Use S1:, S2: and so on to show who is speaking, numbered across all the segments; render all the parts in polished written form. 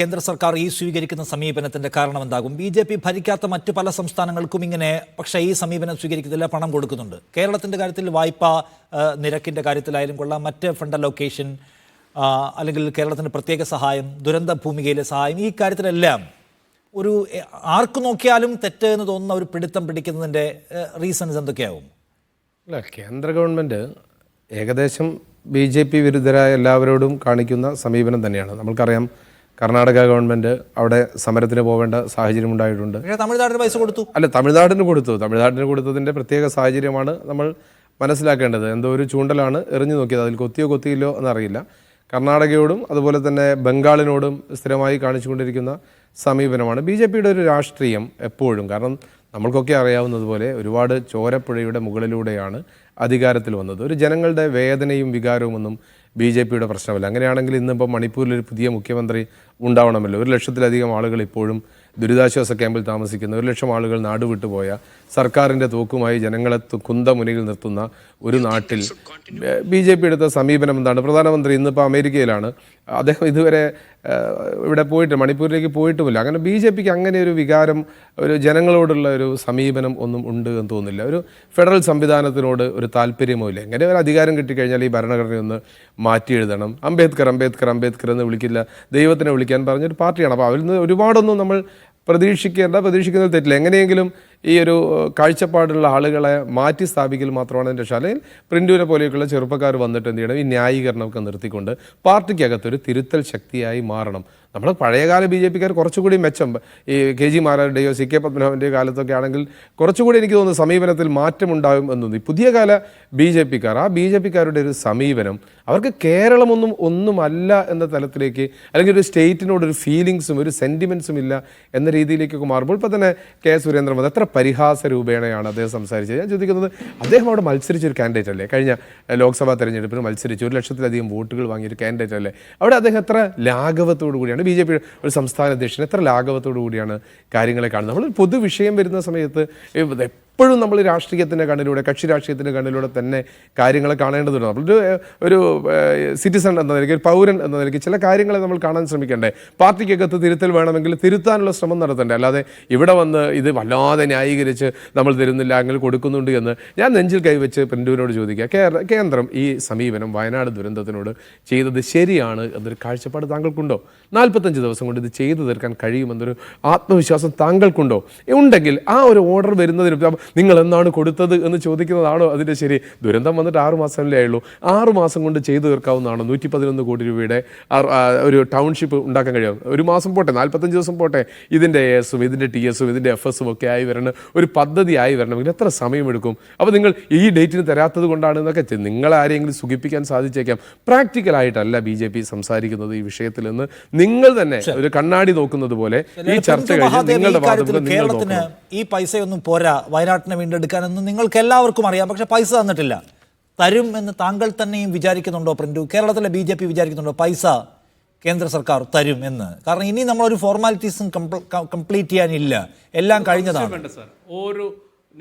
S1: കേന്ദ്ര സർക്കാർ ഈ സ്വീകരിക്കുന്ന സമീപനത്തിന്റെ കാരണം എന്താകും? ബി.ജെ.പി. ഭരിക്കാത്ത മറ്റു പല സംസ്ഥാനങ്ങൾക്കും ഇങ്ങനെ പക്ഷേ ഈ സമീപനം സ്വീകരിക്കുന്നില്ല, പണം കൊടുക്കുന്നുണ്ട്. കേരളത്തിന്റെ കാര്യത്തിൽ വായ്പാ നിരക്കിന്റെ കാര്യത്തിലായാലും കൊള്ളാം, മറ്റ് ഫണ്ട് അലോക്കേഷൻ അല്ലെങ്കിൽ കേരളത്തിന് പ്രത്യേക സഹായം, ദുരന്ത ഭൂമികയിലെ സഹായം, ഈ കാര്യത്തിലെല്ലാം ഒരു ആർക്ക് നോക്കിയാലും തെറ്റ് എന്ന് തോന്നുന്ന ഒരു പിടുത്തം പിടിക്കുന്നതിന്റെ റീസൺസ് എന്തൊക്കെയാവും?
S2: അല്ല, കേന്ദ്ര ഗവൺമെൻറ് ഏകദേശം ബി.ജെ.പി. വിരുദ്ധരായ എല്ലാവരോടും കാണിക്കുന്ന സമീപനം തന്നെയാണ്. നമുക്കറിയാം, കർണാടക ഗവൺമെൻറ് അവിടെ സമരത്തിന് പോകേണ്ട സാഹചര്യം ഉണ്ടായിട്ടുണ്ട്.
S1: തമിഴ്നാടിന് പൈസ കൊടുത്തു.
S2: അല്ല, തമിഴ്നാടിന് കൊടുത്തതിൻ്റെ പ്രത്യേക സാഹചര്യമാണ് നമ്മൾ മനസ്സിലാക്കേണ്ടത്. എന്തോ ഒരു ചൂണ്ടലാണ് എറിഞ്ഞു നോക്കിയത്, അതിൽ കൊത്തിയോ കൊത്തിയില്ലോ എന്നറിയില്ല. കർണാടകയോടും അതുപോലെ തന്നെ ബംഗാളിനോടും സ്ഥിരമായി കാണിച്ചുകൊണ്ടിരിക്കുന്ന സമീപനമാണ് ബി.ജെ.പിയുടെ ഒരു രാഷ്ട്രീയം എപ്പോഴും. കാരണം നമ്മൾക്കൊക്കെ അറിയാവുന്നതുപോലെ ഒരുപാട് ചോരപ്പുഴയുടെ മുകളിലൂടെയാണ് അധികാരത്തിൽ വന്നത്. ഒരു ജനങ്ങളുടെ വേദനയും വികാരവും ഒന്നും ബി.ജെ.പിയുടെ പ്രശ്നമല്ല. അങ്ങനെയാണെങ്കിൽ ഇന്നിപ്പോൾ മണിപ്പൂരിലൊരു പുതിയ മുഖ്യമന്ത്രി ഉണ്ടാവണമല്ലോ. 1,00,000-ലധികം ആളുകൾ ഇപ്പോഴും ദുരിതാശ്വാസ ക്യാമ്പിൽ താമസിക്കുന്ന, 1,00,000 ആളുകൾ നാടുവിട്ടുപോയ, സർക്കാരിൻ്റെ തോക്കുമായി ജനങ്ങളെ കുന്തമുനയിൽ നിർത്തുന്ന ഒരു നാട്ടിൽ ബി.ജെ.പി. എടുത്ത സമീപനം എന്താണ്? പ്രധാനമന്ത്രി ഇന്നിപ്പോൾ അമേരിക്കയിലാണ്. അദ്ദേഹം ഇതുവരെ ഇവിടെ മണിപ്പൂരിലേക്ക് പോയിട്ടുമില്ല. അങ്ങനെ ബി.ജെ.പിക്ക് അങ്ങനെ ഒരു വികാരം, ഒരു ജനങ്ങളോടുള്ള ഒരു സമീപനം ഒന്നും ഉണ്ട് എന്ന് തോന്നുന്നില്ല. ഒരു ഫെഡറൽ സംവിധാനത്തിനോട് ഒരു താല്പര്യമോ ഇല്ല. എങ്ങനെ ഒരു അധികാരം കിട്ടിക്കഴിഞ്ഞാൽ ഈ ഭരണഘടനയൊന്ന് മാറ്റി എഴുതണം, അംബേദ്കർ എന്ന് വിളിക്കില്ല, ദൈവത്തിനെ വിളിക്കാൻ പറഞ്ഞൊരു പാർട്ടിയാണ്. അപ്പോൾ അവരിൽ നിന്ന് ഒരുപാടൊന്നും നമ്മൾ പ്രതീക്ഷിക്കുന്നത് തെറ്റില്ല. എങ്ങനെയെങ്കിലും ഈ ഒരു കാഴ്ചപ്പാടുള്ള ആളുകളെ മാറ്റി സ്ഥാപിക്കൽ മാത്രമാണ് എൻ്റെ രക്ഷ. അല്ലെങ്കിൽ പ്രിൻറ്റുവിനെ പോലെയൊക്കെയുള്ള ചെറുപ്പക്കാർ വന്നിട്ട് എന്ത് ചെയ്യണം, ഈ ന്യായീകരണമൊക്കെ നിർത്തിക്കൊണ്ട് പാർട്ടിക്കകത്തൊരു തിരുത്തൽ ശക്തിയായി മാറണം. നമ്മൾ പഴയകാല ബി.ജെ.പിക്കാർ കുറച്ചുകൂടി മെച്ചം, ഈ കെ.ജി. മാരാരുടെയോ സി.കെ. പത്മനാഭൻ്റെയോ കാലത്തൊക്കെ ആണെങ്കിൽ കുറച്ചുകൂടി എനിക്ക് തോന്നുന്നു സമീപനത്തിൽ മാറ്റമുണ്ടാകും എന്ന് തോന്നി. പുതിയ കാല ബി.ജെ.പിക്കാരുടെ ഒരു സമീപനം, അവർക്ക് ഒന്നുമല്ല എന്ന തലത്തിലേക്ക്, അല്ലെങ്കിൽ ഒരു സ്റ്റേറ്റിനോടൊരു ഫീലിങ്സും ഒരു സെൻറ്റിമെൻസും ഇല്ല എന്ന രീതിയിലേക്കൊക്കെ മാറുമ്പോൾ, ഇപ്പോൾ തന്നെ കെ സുരേന്ദ്രൻ വന്ന് എത്ര പരിഹാസ രൂപേണയാണ് അദ്ദേഹം സംസാരിച്ചത്. ഞാൻ ചോദിക്കുന്നത്, അദ്ദേഹം അവിടെ മത്സരിച്ചൊരു കാൻഡിഡേറ്റ് അല്ലേ? കഴിഞ്ഞ ലോക്സഭാ തെരഞ്ഞെടുപ്പിന് മത്സരിച്ച് 1,00,000-ലധികം വോട്ടുകൾ വാങ്ങിയൊരു കാൻഡിഡേറ്റ് അല്ലേ? അവിടെ അദ്ദേഹം എത്ര ലാഘവത്തോടു കൂടിയാണ്, ബി.ജെ.പി. ഒരു സംസ്ഥാന അധ്യക്ഷൻ എത്ര ലാഘവത്തോടു കൂടിയാണ് കാര്യങ്ങളെ കാണുന്നത്. നമ്മൾ പൊതുവിഷയം വരുന്ന സമയത്ത് എപ്പോഴും നമ്മൾ രാഷ്ട്രീയത്തിൻ്റെ കണ്ണിലൂടെ, കക്ഷി രാഷ്ട്രീയത്തിൻ്റെ കണ്ണിലൂടെ തന്നെ കാര്യങ്ങളെ കാണേണ്ടതുണ്ട്. നമ്മളൊരു ഒരു സിറ്റിസൺ എന്ന നിലയ്ക്ക്, ഒരു പൗരൻ എന്ന നിലയ്ക്ക് ചില കാര്യങ്ങളെ നമ്മൾ കാണാൻ ശ്രമിക്കണ്ടേ? പാർട്ടിക്കകത്ത് തിരുത്തൽ വേണമെങ്കിൽ തിരുത്താനുള്ള ശ്രമം നടത്തണ്ടേ? അല്ലാതെ ഇവിടെ വന്ന് ഇത് വല്ലാതെ ന്യായീകരിച്ച് നമ്മൾ തരുന്നില്ല, അങ്ങനെ കൊടുക്കുന്നുണ്ട് എന്ന് ഞാൻ നെഞ്ചിൽ കൈവച്ച് പ്രിൻറ്റുവിനോട് ചോദിക്കുക, കേന്ദ്രം ഈ സമീപനം വയനാട് ദുരന്തത്തിനോട് ചെയ്തത് ശരിയാണ് എന്നൊരു കാഴ്ചപ്പാട് താങ്കൾക്കുണ്ടോ? 45 ദിവസം കൊണ്ട് ഇത് ചെയ്തു തീർക്കാൻ കഴിയുമെന്നൊരു ആത്മവിശ്വാസം താങ്കൾക്കുണ്ടോ? ഉണ്ടെങ്കിൽ ആ ഒരു ഓർഡർ വരുന്നതിന് നിങ്ങൾ എന്നാണ് കൊടുത്തത് എന്ന് ചോദിക്കുന്നതാണോ അതിൻ്റെ ശരി? ദുരന്തം വന്നിട്ട് 6 മാസമല്ലേ ആയുള്ളൂ. 6 മാസം കൊണ്ട് ചെയ്തു തീർക്കാവുന്നതാണോ 111 കോടി രൂപയുടെ ഒരു ടൗൺഷിപ്പ് ഉണ്ടാക്കാൻ കഴിയും? ഒരു മാസം പോട്ടെ, 45 ദിവസം പോട്ടെ, ഇതിൻ്റെ എസും ഇതിൻ്റെ TS-ഉം ഇതിൻ്റെ FS-ഉം ഒക്കെ ആയി വരണം, ഒരു പദ്ധതി ആയി വരണമെങ്കിൽ എത്ര സമയമെടുക്കും? അപ്പോൾ നിങ്ങൾ ഈ ഡേറ്റിന് തരാത്തത് കൊണ്ടാണ് എന്നൊക്കെ നിങ്ങളെ ആരെങ്കിലും സുഖിപ്പിക്കാൻ സാധിച്ചേക്കാം. പ്രാക്ടിക്കലായിട്ടല്ല ബി.ജെ.പി. സംസാരിക്കുന്നത് ഈ വിഷയത്തിൽ നിന്ന് നിങ്ങൾ തന്നെ ഒരു കണ്ണാടി നോക്കുന്നത് പോലെ ഈ ചർച്ച കഴിഞ്ഞ് നിങ്ങളുടെ വാദങ്ങൾ നിങ്ങൾ നോക്കണം.
S1: ഈ പൈസയൊന്നും പോരാ വയനാട്ടിനെ വീണ്ടെടുക്കാനെന്ന് നിങ്ങൾക്ക് എല്ലാവർക്കും അറിയാം. പക്ഷെ പൈസ തന്നിട്ടില്ല. തരും എന്ന് താങ്കൾ തന്നെയും വിചാരിക്കുന്നുണ്ടോ പ്രിൻറ്റു? കേരളത്തിലെ ബി.ജെ.പി. വിചാരിക്കുന്നുണ്ടോ പൈസ കേന്ദ്ര സർക്കാർ തരും എന്ന്? കാരണം ഇനി നമ്മളൊരു ഫോർമാലിറ്റീസും കംപ്ലീറ്റ് ചെയ്യാനില്ല, എല്ലാം കഴിഞ്ഞതാണ്.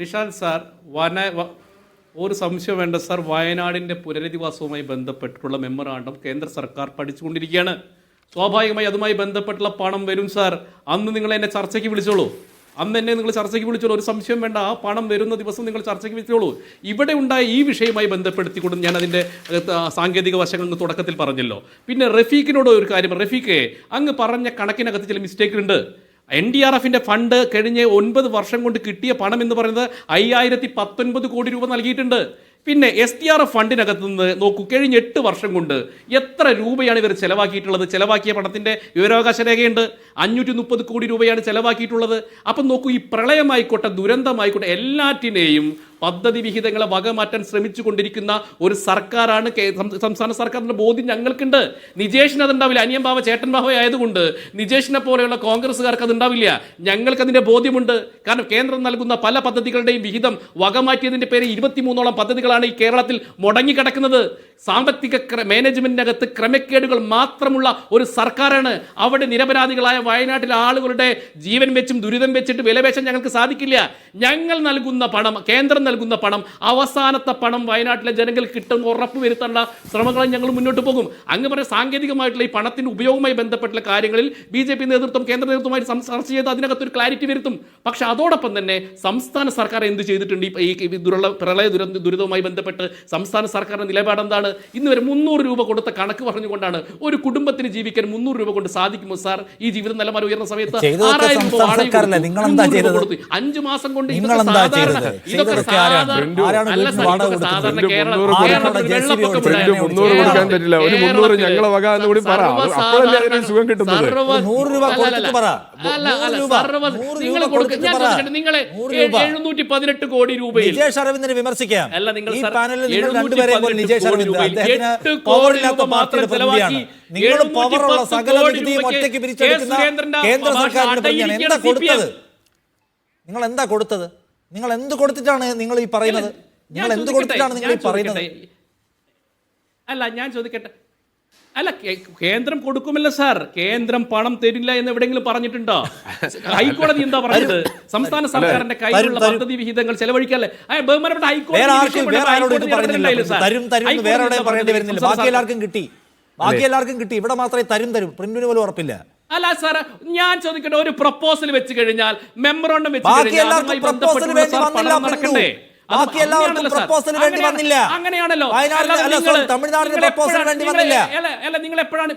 S3: നിഷാന്ത് സാർ, ഒരു സംശയം വേണ്ട സാർ, വയനാടിൻ്റെ പുനരധിവാസവുമായി ബന്ധപ്പെട്ടിട്ടുള്ള മെമ്മറാണ്ടം കേന്ദ്ര സർക്കാർ പഠിച്ചുകൊണ്ടിരിക്കുകയാണ്. സ്വാഭാവികമായി അതുമായി ബന്ധപ്പെട്ടുള്ള പണം വരും സാർ. അന്ന് നിങ്ങൾ എന്നെ ചർച്ചയ്ക്ക് വിളിച്ചോളൂ, ഒരു സംശയം വേണ്ട. ആ പണം വരുന്ന ദിവസം നിങ്ങൾ ചർച്ചയ്ക്ക് വിളിച്ചോളൂ. ഇവിടെ ഉണ്ടായ ഈ വിഷയവുമായി ബന്ധപ്പെടുത്തിക്കൊണ്ട് ഞാൻ അതിൻ്റെ സാങ്കേതിക വശങ്ങൾ തുടക്കത്തിൽ പറഞ്ഞല്ലോ. പിന്നെ റഫീഖിനോട് ഒരു കാര്യം, റഫീഖെ, അങ്ങ് പറഞ്ഞ കണക്കിനകത്ത് ചില മിസ്റ്റേക്ക് ഉണ്ട്. NDRFിൻ്റെ ഫണ്ട് കഴിഞ്ഞ 9 വർഷം കൊണ്ട് കിട്ടിയ പണം എന്ന് പറയുന്നത് 5,019 കോടി രൂപ നൽകിയിട്ടുണ്ട്. പിന്നെ SDRF ഫണ്ടിനകത്ത് നിന്ന് നോക്കൂ, കഴിഞ്ഞ 8 വർഷം കൊണ്ട് എത്ര രൂപയാണ് ഇവർ ചെലവാക്കിയിട്ടുള്ളത്? ചെലവാക്കിയ പണത്തിൻ്റെ വിവരാവകാശ രേഖയുണ്ട്. 530 കോടി രൂപയാണ് ചെലവാക്കിയിട്ടുള്ളത്. അപ്പം നോക്കൂ, ഈ പ്രളയമായിക്കോട്ടെ, ദുരന്തമായിക്കോട്ടെ, എല്ലാറ്റിനെയും പദ്ധതി വിഹിതങ്ങളെ വകമാറ്റാൻ ശ്രമിച്ചു കൊണ്ടിരിക്കുന്ന ഒരു സർക്കാരാണ് സംസ്ഥാന സർക്കാരിൻ്റെ ബോധ്യം ഞങ്ങൾക്കുണ്ട്. നിജേഷിന് അതുണ്ടാവില്ല, അനിയൻ ബാവ ചേട്ടൻ ബാവ ആയതുകൊണ്ട് നിജേഷിനെ പോലെയുള്ള കോൺഗ്രസ്സുകാർക്ക് അതുണ്ടാവില്ല. ഞങ്ങൾക്ക് അതിൻ്റെ ബോധ്യമുണ്ട്. കാരണം കേന്ദ്രം നൽകുന്ന പല പദ്ധതികളുടെയും വിഹിതം വകമാറ്റിയതിൻ്റെ പേര് 23ഓളം പദ്ധതികളാണ് ഈ കേരളത്തിൽ മുടങ്ങിക്കിടക്കുന്നത്. സാമ്പത്തിക മാനേജ്മെന്റിനകത്ത് ക്രമക്കേടുകൾ മാത്രമുള്ള ഒരു സർക്കാരാണ്. അവിടെ നിരപരാധികളായ വയനാട്ടിലെ ആളുകളുടെ ജീവൻ വെച്ചും ദുരിതം വെച്ചിട്ട് വിലപേശാൻ ഞങ്ങൾക്ക് സാധിക്കില്ല. ഞങ്ങൾ നൽകുന്ന പണം, കേന്ദ്രം നൽകുന്ന പണം, അവസാനത്തെ പണം വയനാട്ടിലെ ജനങ്ങൾക്ക് കിട്ടുന്ന ഉറപ്പ് വരുത്തേണ്ട ശ്രമങ്ങളായി ഞങ്ങൾ മുന്നോട്ട് പോകും. അങ്ങ് പറഞ്ഞ സാങ്കേതികമായിട്ടുള്ള ഈ പണത്തിന്റെ ഉപയോഗവുമായി ബന്ധപ്പെട്ടുള്ള കാര്യങ്ങളിൽ BJP നേതൃത്വം കേന്ദ്ര നേതൃത്വമായി ചർച്ച ചെയ്ത് അതിനകത്തൊരു ക്ലാരിറ്റി വരുത്തും. പക്ഷെ അതോടൊപ്പം തന്നെ സംസ്ഥാന സർക്കാർ എന്ത് ചെയ്തിട്ടുണ്ട്? ഈ പ്രളയ ദുരിതവുമായി ബന്ധപ്പെട്ട് സംസ്ഥാന സർക്കാരിന്റെ നിലപാട് എന്താണ്? ഇന്ന് വരെ 300 രൂപ കൊടുത്ത കണക്ക് പറഞ്ഞുകൊണ്ടാണ് ഒരു കുടുംബത്തിന് ജീവിക്കാൻ 300 രൂപ കൊണ്ട് സാധിക്കുമോ സാർ? ഈ ജീവിത നിലവാരം ഉയർന്ന സമയത്ത് 6000 രൂപ വാടക 5 മാസം കൊണ്ട് നിങ്ങളെ 718 കോടി രൂപയിൽ
S1: അരവിന്ദനെ വിമർശിക്കാം.
S3: അല്ല, നിങ്ങൾ
S1: ഈ പാനലിൽ നിങ്ങൾ രണ്ടുപേരെയും പോലെ നിജേഷ് അരവിന്ദ് അദ്ദേഹത്തിന് പവറില്ലാത്ത പാർട്ടിയുടെ പ്രതിനിധിയാണ്. നിങ്ങൾ പവറുള്ള സകല നികുതിയും ഒറ്റയ്ക്ക് പിരിച്ചെടുക്കുന്ന കേന്ദ്ര സർക്കാരിന്റെ പ്രതിനിധിയാണ്. എന്താ കൊടുത്തത്? നിങ്ങൾ എന്താ കൊടുത്തത്? നിങ്ങൾ എന്ത് കൊടുത്തിട്ടാണ് നിങ്ങൾ ഈ പറയുന്നത്? നിങ്ങൾ എന്ത് കൊടുത്തിട്ടാണ് നിങ്ങൾ ഈ പറയുന്നത്?
S3: അല്ല, ഞാൻ ചോദിക്കട്ടെ. അല്ല, കേന്ദ്രം കൊടുക്കുമല്ലോ സാർ. കേന്ദ്രം പണം തരില്ല എന്ന് എവിടെയെങ്കിലും പറഞ്ഞിട്ടുണ്ടോ? ഹൈക്കോടതി എന്താ പറഞ്ഞത്? സംസ്ഥാന സർക്കാരിന്റെ കയ്യിലുള്ള പദ്ധതി വിഹിതങ്ങൾ ചെലവഴിക്കല്ലേ? ബഹുമാനപ്പെട്ട ഹൈക്കോടതി
S1: ബാക്കി എല്ലാവർക്കും കിട്ടി. ഇവിടെ മാത്രമേ തരും. പ്രിന്റിന് പോലും ഉറപ്പില്ല.
S3: അല്ല സാർ, ഞാൻ ചോദിക്കട്ടെ, ഒരു പ്രപ്പോസൽ വെച്ച് കഴിഞ്ഞാൽ മെമ്മോറണ്ടം വെച്ച്
S1: ബാക്കി എല്ലാവർക്കും പ്രപ്പോസൽ വേണ്ടി വന്നില്ല. ബാക്കി എല്ലാവർക്കും പ്രപ്പോസൽ വേണ്ടി വന്നില്ല.
S3: അങ്ങനെയാണല്ലോ.
S1: തമിഴ്നാടിന് പ്രപ്പോസൽ വേണ്ടി വന്നില്ല.
S3: അല്ല, നിങ്ങൾ എപ്പോഴാണ്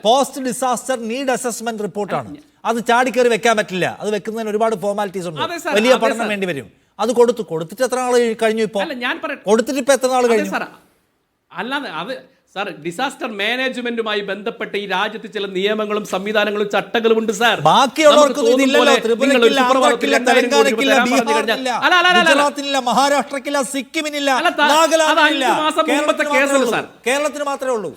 S1: പോസ്റ്റ് ഡിസാസ്റ്റർ നീഡ് അസസ്മെന്റ് റിപ്പോർട്ടാണ്. അത് ചാടിക്കേറി വെക്കാൻ പറ്റില്ല. അത് വെക്കുന്നതിന് ഒരുപാട് ഫോർമാലിറ്റീസ് ഉണ്ട്. വലിയ പഠനം വേണ്ടി വരും. അത് കൊടുത്തിട്ട് എത്ര നാൾ കഴിഞ്ഞു? ഇപ്പൊ കൊടുത്തിട്ട് ഇപ്പൊ എത്ര നാൾ കഴിഞ്ഞു?
S3: അല്ലാതെ അത് സാർ, ഡിസാസ്റ്റർ മാനേജ്മെന്റുമായി ബന്ധപ്പെട്ട ഈ രാജ്യത്ത് ചില നിയമങ്ങളും സംവിധാനങ്ങളും ചട്ടങ്ങളും ഉണ്ട് സാർ.
S1: ബാക്കിയുള്ളവർക്ക് മഹാരാഷ്ട്രക്കില്ല, സിക്കിമിനില്ല, നാഗാലാൻഡില്ല. കേരളത്തിന് മാത്രമേ ഉള്ളൂ.